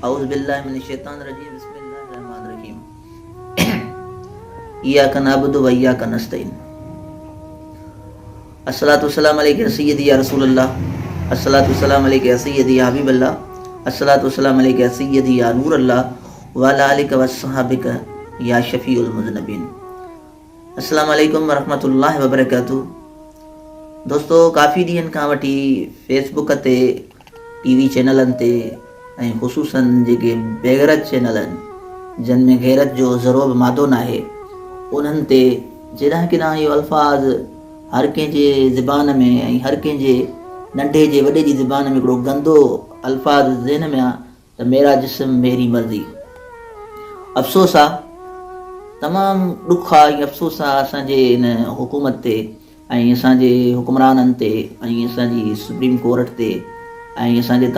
औज़ु बिल्लाहि मिनश शैतानिर रजीम बिस्मिल्लाहिर रहमानिर रहीम इय्याका नअबुदु व इय्याका नस्तईन अस्सलातु वस्सलामु अलैका या सय्यदी या रसूलल्लाह अस्सलातु वस्सलामु अलैका या सय्यदी या हबीबल्लाह अस्सलातु वस्सलामु अलैका या सय्यदी या नूरल्लाह व अला आलिका वस्सहाबिका या शफीउल मुज़नबीन। अस्सलामु अलैकुम व रहमतुल्लाहि व बरकातुहू। दोस्तों, काफ़ी ॾींहंनि खां वठी फेसबुक ते टीवी चैनलनि ते ऐं ख़ुसूसन जेके बेग़ैरत चैनल आहिनि जिन में गैरत जो ज़रो बि मादो न आहे उन्हनि ते जेॾां केॾांहुं इहो अल्फाज़ हर कंहिंजे ज़बान में ऐं हर कंहिंजे नंढे जे वॾे जी ज़बान में हिकिड़ो गंदो अल्फाज़ ज़हन में आहे त मेरा जिस्म मेरी मर्ज़ी। अफ़सोस आहे, तमामु ॾुख आहे ऐं अफ़सोस आहे असांजे हिन हुकूमत ते ऐं असांजे हुकुमराननि ते ऐं असांजी सुप्रीम कोर्ट ते ऐं असांजे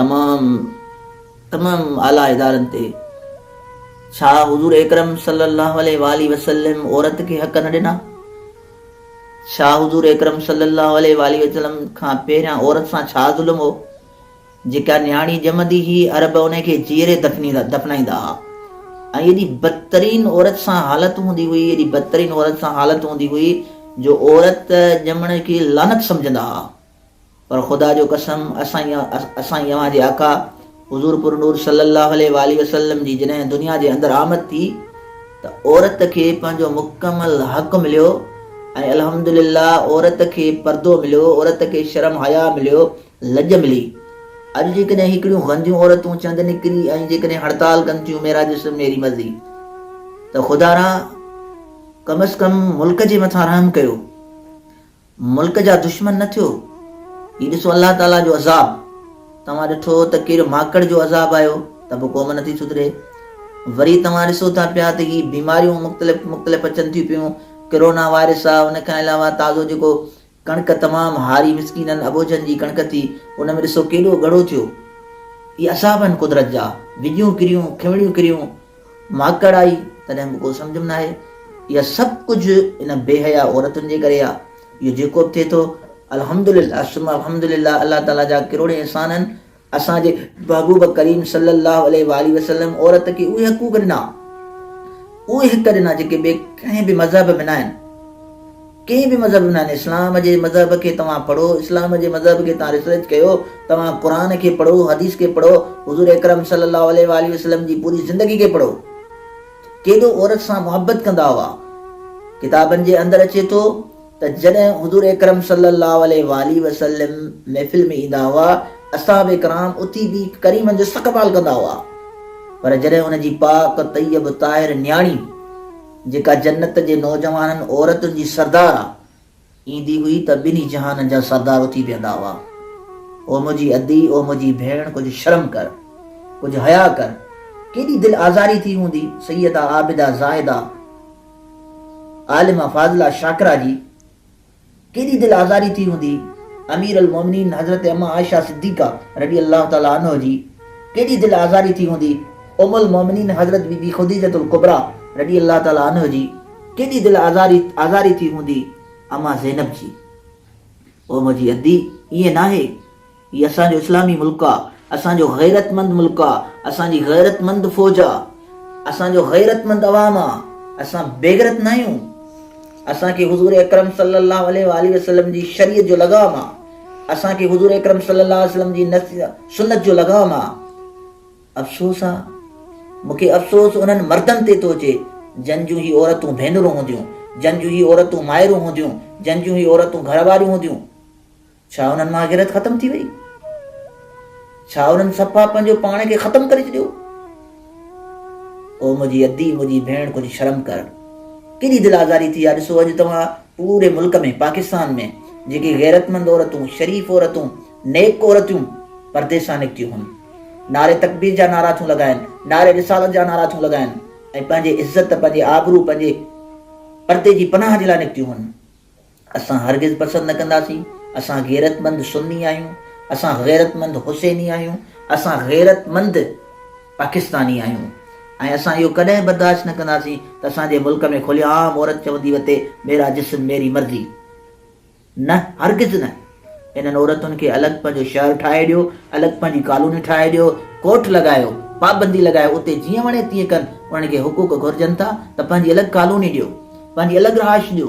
तमामु आला इदारनि ते। छा हुज़ूर अकरम सल्लल्लाहु अलैहि वसल्लम औरत खे हक़ न ॾिना? छा हुज़ूर अकरम सल्लल्लाहु अलैहि वसल्लम खां पहिरियां औरत सां छा ज़ुल्म हो? जेका न्याणी ॼमंदी हुई अरब उनखे जीअरे दफ़नाईंदा हुआ ऐं एॾी बदतरीन औरत सां हालत हूंदी हुई, एॾी बदतरीन औरत सां हालत हूंदी हुई जो औरत ॼमण खे लानत सम्झंदा हुआ। पर ख़ुदा जो कसम, असां अव्हां जे आका हुज़ूर पुरनूर सल्लल्लाहु अलैहि वसल्लम जी जॾहिं दुनिया जे अंदरि आमद थी त औरत खे पंहिंजो मुकमल हक़ मिलियो ऐं अल्हम्दुलिल्लाह औरत खे पर्दो मिलियो, औरत खे शर्म हया मिलियो, लज मिली। अॼु जेकॾहिं हिकिड़ियूं गंदियूं औरतूं चंद निकिरी ऐं जेकॾहिं हड़ताल कनि थियूं मेरा जिस्म मेरी मर्ज़ी, त ख़ुदा कम अज़ कम मुल्क जे मथां रहम कयो, मुल्क जा दुश्मन न थियो। हीउ ॾिसो अलाह ताला जो अज़ाब। तव्हां ॾिठो त कहिड़ो माकड़ जो अज़ाब आयो त पोइ क़ौम नथी सुधरे। वरी तव्हां ॾिसो था पिया त ही बीमारियूं मुख़्तलिफ़ अचनि थियूं पियूं, कोरोना वायरस आहे, उन खां अलावा ताज़ो जेको कणिक तमामु हारी मिसकीननि अबोजनि जी कणिक थी, उन में ॾिसो केॾो गड़ो थियो। इहे असाब आहिनि कुदरत जा। विझूं किरियूं, खिमड़ियूं किरियूं, माकड़ आई तॾहिं बि को सम्झ में न आहे। इहा सभु कुझु इन बेहया औरतुनि जे करे आहे। इहो जेको बि थिए थो अल्हम्दुलिल्लाह अल्लाह ताला जा किरोड़े एहसान आहिनि। असांजे महबूब करीम सल्लल्लाहु अलैहि वसल्लम औरत खे उहे हक़ूक़ ॾिना, उहे हक़ ॾिना जेके ॿिए कंहिं बि मज़हब में न आहिनि, कंहिं बि मज़हब में न आहिनि। इस्लाम जे मज़हब खे तव्हां पढ़ो, इस्लाम जे मज़हब खे तव्हां रिसर्च कयो, तव्हां क़ुर खे पढ़ो, हदीस खे पढ़ो, हुज़ूर अकरम सल्लल्लाहु अलैहि वसल्लम जी पूरी ज़िंदगी खे पढ़ो। केॾो औरत सां मुहबत कंदा हुआ। किताबनि जे अंदरि अचे थो त जॾहिं हुज़ूर अकरम सल्लल्लाहु अलैहि वसल्लम महफ़िल में ईंदा हुआ, असहाब किराम उथी बि करीमनि जो इस्तक़बाल कंदा हुआ। पर जॾहिं हुनजी पाक तय्यब ताहिर न्याणी जेका जन्नत जे नौजवाननि औरतुनि जी सरदार आहे ईंदी हुई त ॿिन्ही जहाननि जा सरदार उथी बीहंदा हुआ। ओ मुंहिंजी अदी, ओ मुंहिंजी भेण, कुझु शर्म कर, कुझु हया कर। केॾी दिलि आज़ारी थी हूंदी सैयदा आबिदा ज़ाहिदा आलिमा फाज़िला शाकिरा जी, केॾी दिलि आज़ारी थी हूंदी। अमीर अल मोमिनीन हज़रत अम्मा आयशा सिद्दीक़ा रज़ी अल्लाह ताला अन्हा जी केॾी दिलि आज़ारी थी हूंदी। उम्मुल मोमिनीन हज़रत बीबी ख़ुदीजतुल कुबरा रज़ी अल्लाह ताला अन्हा जी केॾी दिलि आज़ारी थी हूंदी। अम्मा ज़ैनब जी। ओ मुंहिंजी अदी, ईअं नाहे। हीअ असांजो इस्लामी मुल्क आहे, असांजो गैरतमंद मुल्क आहे, असांजी गैरतमंद फ़ौज आहे, असांजो गैरतमंद अवाम आहे। असां बेगैरत न आहियूं। असांखे हुज़ूर अकरम सल्लल्लाहु अलैहि वसल्लम जी शरीयत जो लगाम आहे, असांखे हुज़ूर अकरम सल्लल्लाहु अलैहि वसल्लम जी सुन्नत जो लगाम आहे। अफ़सोस आहे, मूंखे अफ़सोस उन्हनि मर्दनि ते थो अचे जन जूं ही औरतूं भेनरूं हूंदियूं, जन जूं ही औरतूं माइरूं हूंदियूं, जन जूं ही औरतूं घरवारियूं हूंदियूं। छा उन्हनि मां गैरत ख़तम थी वई? छा उन्हनि सफ़ा पंहिंजो पाण खे ख़तम करे छॾियो? ओ मुंहिंजी अदी, मुंहिंजी भेण, कुझु शर्म कर। केॾी दिलि आज़ारी थी आहे। ॾिसो अॼु तव्हां पूरे मुल्क में, पाकिस्तान में जेके गैरतमंद औरतूं, शरीफ़ औरतूं, नेक औरतूं पर्दे सां निकितियूं आहिनि, नारे तकबीर जा नारा थियूं लॻाइनि, नारे रिसालत जा नारा थियूं लॻाइनि ऐं पंहिंजे इज़त, पंहिंजे आबरू, पंहिंजे पर्दे जी पनाह जे लाइ निकितियूं आहिनि। असां हरगिज़ पसंदि न कंदासीं। असां गैरतमंद सुन्नी आहियूं, असां गैरतमंद हुसैनी आहियूं, असां गैरतमंद पाकिस्तानी आहियूं ऐं असां इहो कॾहिं बर्दाश्त न कंदासीं त असांजे मुल्क में खुलियाम औरत चवंदी वते मेरा जिस्म मेरी मर्ज़ी। न, हरगिज़ न। इन्हनि औरतुनि खे अलॻि पंहिंजो शहर ठाहे ॾियो, अलॻि पंहिंजी कॉलोनी ठाहे ॾियो, कोर्ट लॻायो, पाबंदी लगाए उते जीअं वणे तीअं कनि, उन्हनि खे हुकूक घुरजनि था त पंहिंजी अलॻि कॉलोनी ॾियो, पंहिंजी अलॻि रहाइश ॾियो,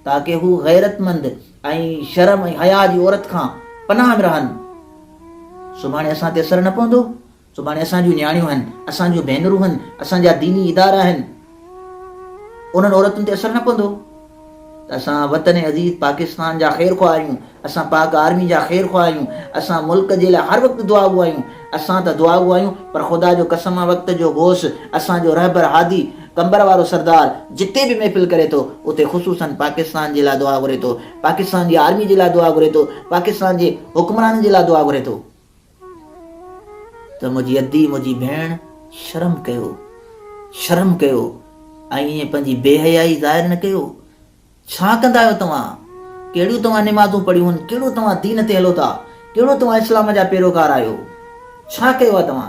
ताकी हू गैरतमंद ऐं शर्म ऐं हया जी औरत खां पनाह में रहनि। सुभाणे असां ते असरु न पवंदो, सुभाणे असांजूं न्याणियूं आहिनि, असांजूं भेनरूं आहिनि, असांजा दीनी इदारा आहिनि, उन्हनि औरतुनि ते असरु न पवंदो। त असां वतन अज़ीज़ पाकिस्तान जा ख़ैर ख़्वाह आहियूं, असां पाक आर्मी जा ख़ैर ख़्वाह आहियूं, असां मुल्क जे लाइ हर वक़्तु दुआ गो आहियूं। असां त दुआ गो आहियूं, पर ख़ुदा जो कसम वक़्त जो गोश असांजो रहबर हादी कंबर वारो सरदार जिते बि महफ़िल करे थो उते ख़ुशूसन पाकिस्तान जे लाइ दुआ घुरे थो, पाकिस्तान जी आर्मी जे लाइ दुआ घुरे थो, पाकिस्तान जे हुक्मराननि जे लाइ दुआ घुरे थो। त मुंहिंजी अदी मुंहिंजी भेण शर्म कयो, शर्म कयो ऐं ईअं पंहिंजी बेहयाई ज़ाहिर न कयो। छा कंदा आहियो तव्हां? कहिड़ियूं तव्हां निमाज़ूं पढ़ियूं आहिनि, कहिड़ो तव्हां दीन ते हलो था, कहिड़ो तव्हां इस्लाम जा पैरोकार आहियो, छा कयो आहे तव्हां?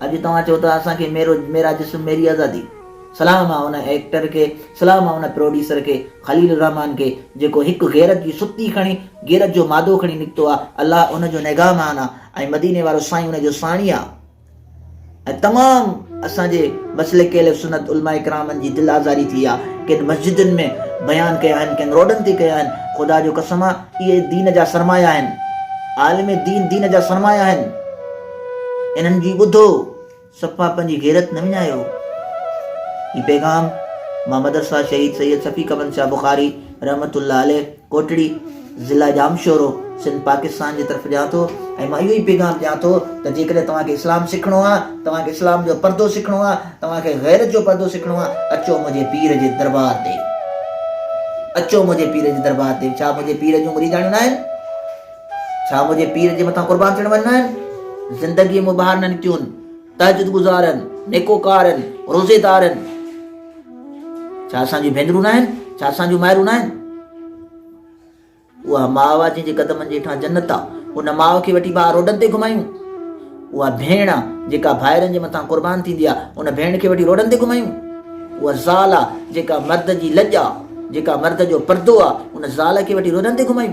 अॼु तव्हां चओ था असांखे मेरा जिस्म मेरी आज़ादी। सलाम आहे उन एक्टर खे, सलाम आहे उन प्रोड्यूसर खे, ख़लील रहमान खे, जेको हिकु गैरत जी सुती खणी, गैरत जो मादो खणी निकितो आहे। अलाह उनजो निगाहमान आहे ऐं मदीने वारो साईं उनजो साणी आहे। ऐं तमामु असांजे मसलिक अहले सुन्नत उलमा इकरामनि जी दिलि आज़ारी थी आहे, किन मस्जिदुनि में बयानु कया आहिनि, किन रोडनि ते कया आहिनि। ख़ुदा जो कसम आहे इहे दीन जा सरमाया आहिनि, आलिम दीन जा सरमाया आहिनि। इन्हनि जी ॿुधो, सफ़ा पंहिंजी गैरत न विञायो। ही पैगाम मां मदरसा शहीद सैयद शफ़ीक अहमद शाह बुखारी रहमतुल्लाह अलैह कोटड़ी ज़िला जामशोरो सिंध पाकिस्तान जी तरफ़ ॾियां थो। ऐं मां इहो ई पैगाम ॾियां थो त जेकॾहिं तव्हांखे इस्लाम सिखणो आहे, तव्हांखे इस्लाम जो पर्दो सिखणो आहे, तव्हांखे गैरत जो पर्दो सिखणो आहे, अचो मुंहिंजे पीर जे दरबार ते, अचो मुंहिंजे पीर जे दरबार ते। छा मुंहिंजे पीर जूं मुरीदाणियूं न आहिनि? छा मुंहिंजे पीर जे मथां क़ुर्बान थियण वञणा आहिनि? ज़िंदगीअ में ॿाहिरि न निकितियूं आहिनि, तहजुद गुज़ार आहिनि, नेकोकार आहिनि, रोज़ेदार आहिनि। छा असांजूं भेनरूं न आहिनि? छा असांजूं माइरूं न आहिनि? उहा माउ आहे जंहिंजे कदमनि जे हेठां जन्नत आहे, उन माउ खे वठी ॿाहिरि रोडनि ते घुमायूं। उहा भेण आहे जेका भाइरनि जे मथां क़ुर्बान थींदी आहे, उन भेण खे वठी रोडनि ते घुमायूं। उहा ज़ाल आहे जेका मर्द जी लॼ आहे, जेका मर्द जो पर्दो आहे, उन ज़ाल खे वठी रोडनि ते घुमायूं।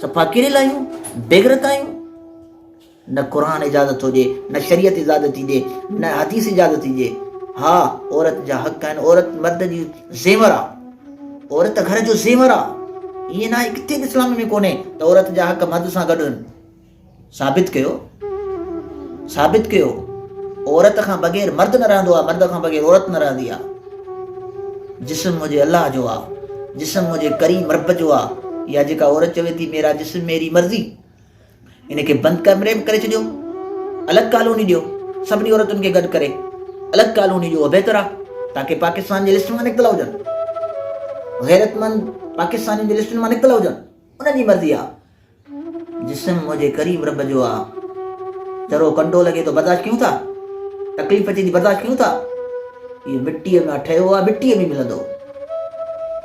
सफ़ा किरियल आहियूं, बेगरत आहियूं। न क़ुरान इजाज़त हुजे, न शरीयत इजाज़त थीजे, न हदीस इजाज़त थीजे। हा, औरत जा हक़ आहिनि, औरत मर्द जी ज़ेवर आहे, औरत घर जो ज़ेवर आहे। ईअं न आहे किथे बि इस्लाम में कोन्हे त औरत जा हक़ मर्द सां गॾु आहिनि। साबित कयो, साबित कयो। औरत खां बग़ैर मर्द न रहंदो आहे, मर्द खां बग़ैर औरत न रहंदी आहे। जिस्म मुंहिंजे अलाह जो आहे, जिस्म मुंहिंजे करीम रब जो आहे। या जेका औरत चवे थी मेरा जिस्म मेरी मर्ज़ी, इनखे बंदि कमरे में करे छॾियो, अलॻि कॉलोनी ॾियो, सभिनी औरतुनि खे गॾु करे अलॻि कॉलोनी ॾियो, बहितर आहे, ताकी पाकिस्तान जी लिस्ट मां निकितल हुजनि, गैरतमंद पाकिस्तानी जी लिस्ट मां निकितल हुजनि। उनजी मर्ज़ी आहे। जिस्म मुंहिंजे करीम रब जो आहे। ज़रो कंडो लॻे तो बर्दाश्त कयूं था, तकलीफ़ अचे थी बर्दाश्त कयूं था। इहो मिटीअ में ठहियो आहे, मिटीअ में मिलंदो।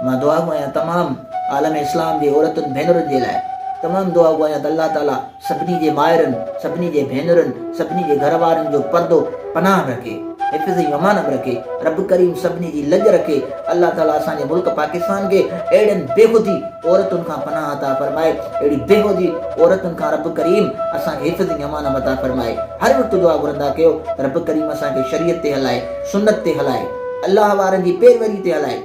मां दुआ गो आहियां तमामु आलम इस्लाम जे औरतुनि भेनरुनि जे लाइ, तमामु दुआ गो आहियां त अल्लाह ताला सभिनी जे माइरनि, सभिनी जे भेनरुनि, सभिनी जे घर वारनि जो पर्दो पनाह रखे, हिफ़्ज़ ऐं अमान रखे, रब करीम सभिनी जी लॼ रखे। अल्लाह ताला असांजे मुल्क पाकिस्तान खे अहिड़नि बेख़ुदी औरतुनि खां पनाह अता फरमाए, अहिड़ी बेख़ुदी औरतुनि खां रब करीम असांखे हिफ़्ज़ ऐं अमान अता फरमाए। हर वक़्तु दुआ घुरंदा कयो त रब करीम असांखे शरीयत ते हलाए, सुन्नत ते हलाए, अल्लाह वारनि जी पैरवरी ते हलाए,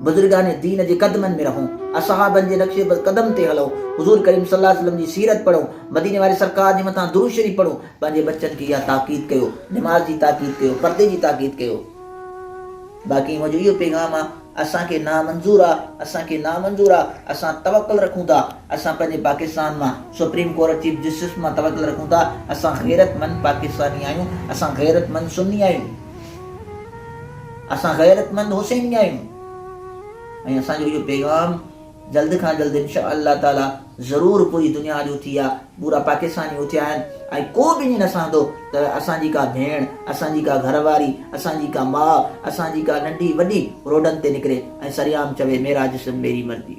बुज़ुर्गान दीन जे कदमनि में रहूं, असहाबनि जे नक्शे कदम ते हलूं, हुज़ूर करीम सल्लल्लाहु अलैहि वसल्लम जी सीरत पढ़ूं, मदीने वारे सरकार जे मथां दुरूद शरीफ़ पढ़ूं। पंहिंजे बच्चनि खे इहा ताक़ीद कयो, निमाज़ जी ताक़ीद कयो, पर्दे जी ताक़ीद कयो। बाक़ी मुंहिंजो इहो पैगाम आहे, असांखे नामंज़ूर आहे, असांखे नामंज़ूर आहे। असां तवक्कुल रखूं था, असां पंहिंजे पाकिस्तान मां सुप्रीम कोर्ट चीफ जस्टिस मां तवक्कुल रखूं था। असां गैरतमंद पाकिस्तानी आहियूं, असां गैरतमंद सुन्नी आहियूं, असां गैरतमंद हुसैनी आहियूं। ऐं असांजो इहो पैगाम जल्द खां जल्द इंशाअल्लाह ताला ज़रूरु पूरी दुनिया जो थी आहे, पूरा पाकिस्तानी उथिया आहिनि। ऐं को बि ईअं न सहंदो त असांजी का भेण, असांजी का घरवारी, असांजी का माउ, असांजी का नंढी वॾी रोडनि ते निकिरे ऐं सरियाम चवे मेरा जिस्म मेरी मर्ज़ी।